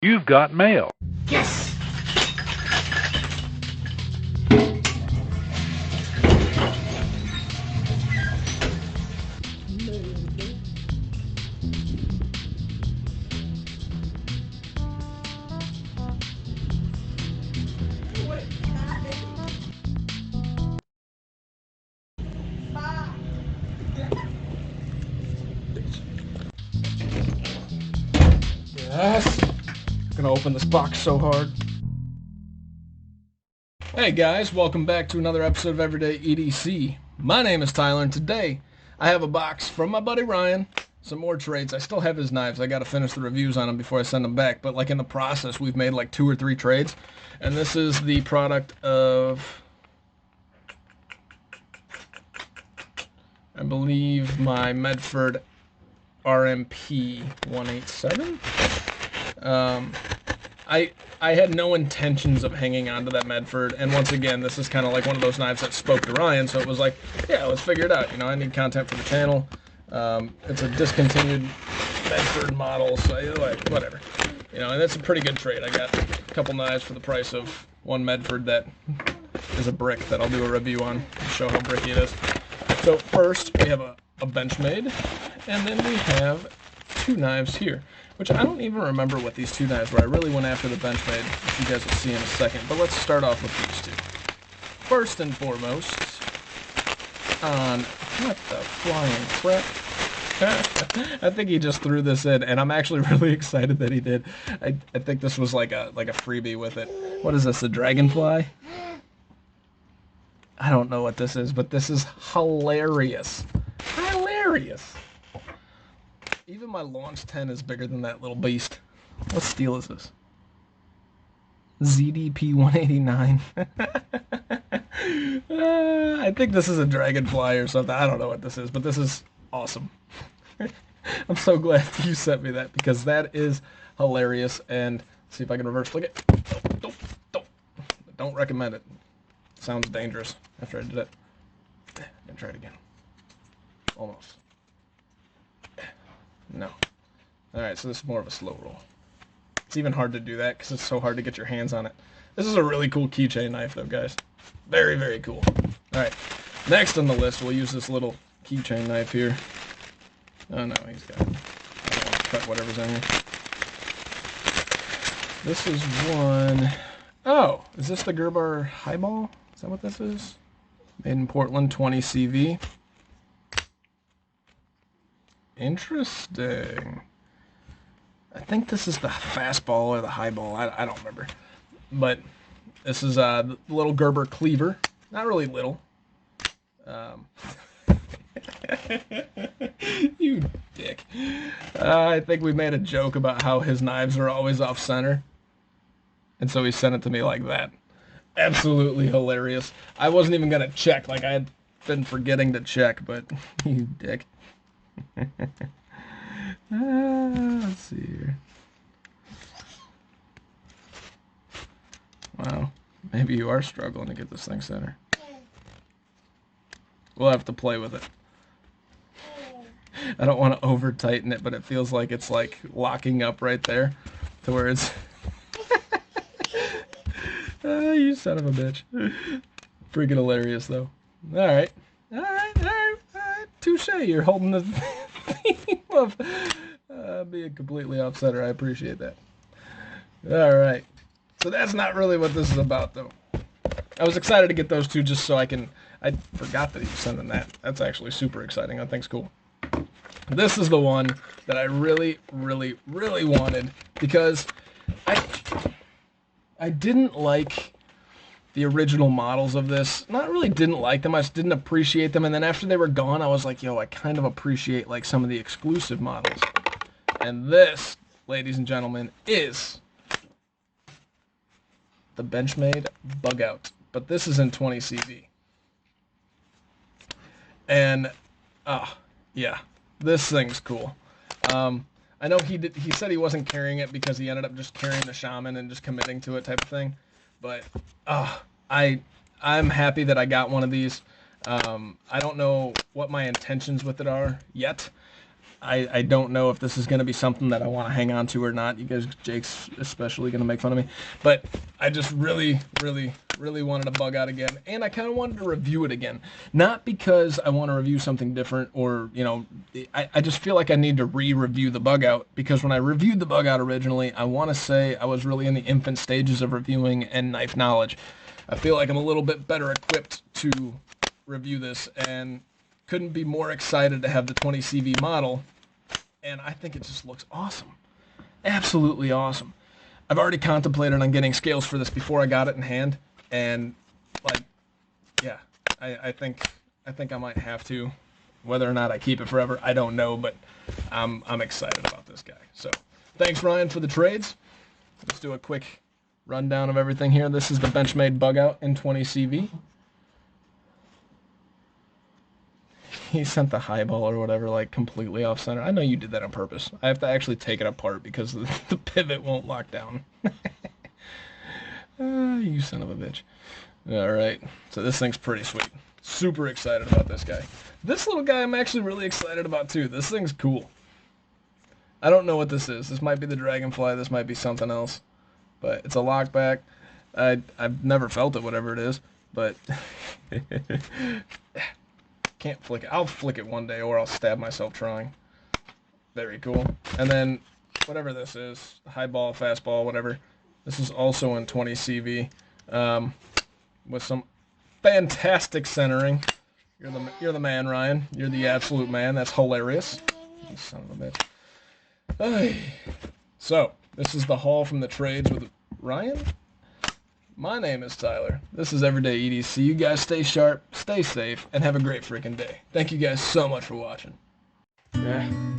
You've got mail. Yes! Yes. I'm gonna open this box so hard. Hey guys, welcome back to another episode of Everyday EDC. My name is Tyler, and today I have a box from my buddy Ryan. Some more trades. I still have his knives. I gotta finish the reviews on them before I send them back. But like in the process, we've made like 2 or 3 trades, and this is the product of, I believe, my Medford RMP 187. I had no intentions of hanging on to that Medford, and once again, this is kind of like one of those knives that spoke to Ryan, so it was like, yeah, let's figure it out. You know, I need content for the channel. It's a discontinued Medford model, so like, whatever. You know, and it's a pretty good trade. I got a couple knives for the price of one Medford that is a brick that I'll do a review on to show how bricky it is. So first, we have a Benchmade, and then we have 2 knives here, which I don't even remember what these 2 knives were. I really went after the Benchmade, which you guys will see in a second, but let's start off with these 2. First and foremost, on, what the flying crap? I think he just threw this in, and I'm actually really excited that he did. I think this was like a freebie with it. What is this, a Dragonfly? I don't know what this is, but this is hilarious. Hilarious. Even my Launch 10 is bigger than that little beast. What steel is this? ZDP 189. I think this is a Dragonfly or something. I don't know what this is, but this is awesome. I'm so glad you sent me that, because that is hilarious. And see if I can reverse flick it. Don't recommend it. Sounds dangerous after I did it. I'm gonna try it again. Almost. No. Alright, so this is more of a slow roll. It's even hard to do that because it's so hard to get your hands on it. This is a really cool keychain knife though, guys. Very, very cool. Alright, next on the list, we'll use this little keychain knife here. Oh no, he's got it. I don't want to cut whatever's in here. This is one... Oh, is this the Gerber Highball? Is that what this is? Made in Portland, 20 CV. Interesting. I think this is the Fastball or the Highball. I don't remember. But this is the little Gerber cleaver. Not really little. You dick. I think we made a joke about how his knives are always off center. And so he sent it to me like that. Absolutely hilarious. I wasn't even going to check. Like, I had been forgetting to check, but you dick. Let's see here. Wow. Maybe you are struggling to get this thing center. We'll have to play with it. I don't want to over tighten it, but it feels like it's like locking up right there to where it's... You son of a bitch. Freaking hilarious, though. Alright. Alright. Touche. You're holding the theme of being completely off center. I appreciate that. Alright. So that's not really what this is about, though. I was excited to get those 2 just so I can... I forgot that he was sending that. That's actually super exciting. I think's cool. This is the one that I really, really, really wanted, because I didn't like the original models of this. Not really didn't like them, I just didn't appreciate them. And then after they were gone, I was like, yo, I kind of appreciate like some of the exclusive models. And this, ladies and gentlemen, is the Benchmade Bugout. But this is in 20 CV. And, yeah, this thing's cool. I know he said he wasn't carrying it because he ended up just carrying the Shaman and just committing to it type of thing. But I'm happy that I got one of these. I don't know what my intentions with it are yet. I don't know if this is going to be something that I want to hang on to or not. You guys, Jake's especially going to make fun of me. But I just really wanted to bug out again. And I kind of wanted to review it again. Not because I want to review something different or, you know, I just feel like I need to re-review the bug out. Because when I reviewed the bug out originally, I want to say I was really in the infant stages of reviewing and knife knowledge. I feel like I'm a little bit better equipped to review this, and couldn't be more excited to have the 20 CV model, and I think it just looks awesome. Absolutely awesome. I've already contemplated on getting scales for this before I got it in hand, and like, yeah, I think I might have to. Whether or not I keep it forever, I don't know, but I'm excited about this guy. So thanks, Ryan, for the trades. Let's do a quick rundown of everything here. This is the Benchmade bug out in 20 CV. He sent the highball or whatever like completely off center. I know you did that on purpose. I have to actually take it apart because the pivot won't lock down. You son of a bitch. Alright, so this thing's pretty sweet. Super excited about this guy. This little guy I'm actually really excited about too. This thing's cool. I don't know what this is. This might be the Dragonfly. This might be something else. But it's a lockback. I've never felt it, whatever it is. But can't flick it. I'll flick it one day, or I'll stab myself trying. Very cool. And then whatever this is, high ball, fastball, whatever. This is also in 20 CV, with some fantastic centering. You're the man, Ryan. You're the absolute man. That's hilarious. You son of a bitch. Ay. So this is the haul from the trades with Ryan. My name is Tyler. This is Everyday EDC. You guys stay sharp, stay safe, and have a great freaking day. Thank you guys so much for watching. Yeah.